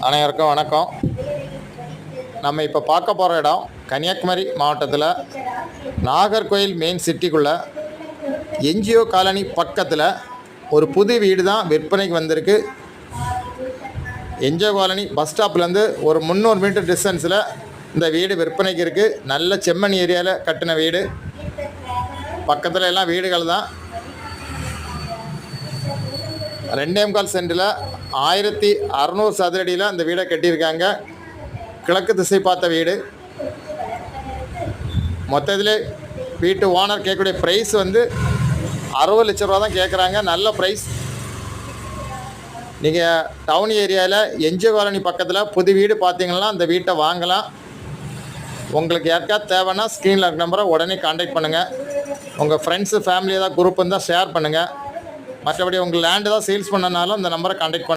அனைவருக்கும் வணக்கம். நம்ம இப்போ பார்க்க போகிற இடம் கன்னியாகுமரி மாவட்டத்தில் நாகர்கோயில் மெயின் சிட்டிக்குள்ளே என்ஜிஓ காலனி பக்கத்தில் ஒரு புது வீடு தான் விற்பனைக்கு வந்திருக்கு. என்ஜிஓ காலனி பஸ் ஸ்டாப்லேருந்து ஒரு 300 மீட்டர் டிஸ்டன்ஸில் இந்த வீடு விற்பனைக்கு இருக்குது. நல்ல செம்மண் ஏரியாவில் கட்டின வீடு. பக்கத்தில் எல்லாம் வீடுகள் தான். 2.25 சென்டில் 1600 சதுரடியில் அந்த வீடை கட்டியிருக்காங்க. கிழக்கு திசை பார்த்த வீடு. மொத்தத்தில் வீட்டு ஓனர் கேட்கக்கூடிய ப்ரைஸ் வந்து 60 லட்ச ரூபா தான் கேட்குறாங்க. நல்ல ப்ரைஸ். நீங்கள் டவுன் ஏரியாவில் என்ஜிஓ காலனி பக்கத்தில் புது வீடு பார்த்தீங்கன்னா அந்த வீட்டை வாங்கலாம். உங்களுக்கு யாருக்காவது தேவைன்னா ஸ்க்ரீனில் இருக்க நம்பரை உடனே கான்டாக்ட் பண்ணுங்கள். உங்கள் ஃப்ரெண்ட்ஸு ஃபேமிலி ஏதாவது குரூப் இருந்தால் ஷேர் பண்ணுங்கள். மற்றபடி உங்கள் லேண்டு தான் சேல்ஸ் பண்ணனாலும் அந்த நம்பரை கான்டாக்ட்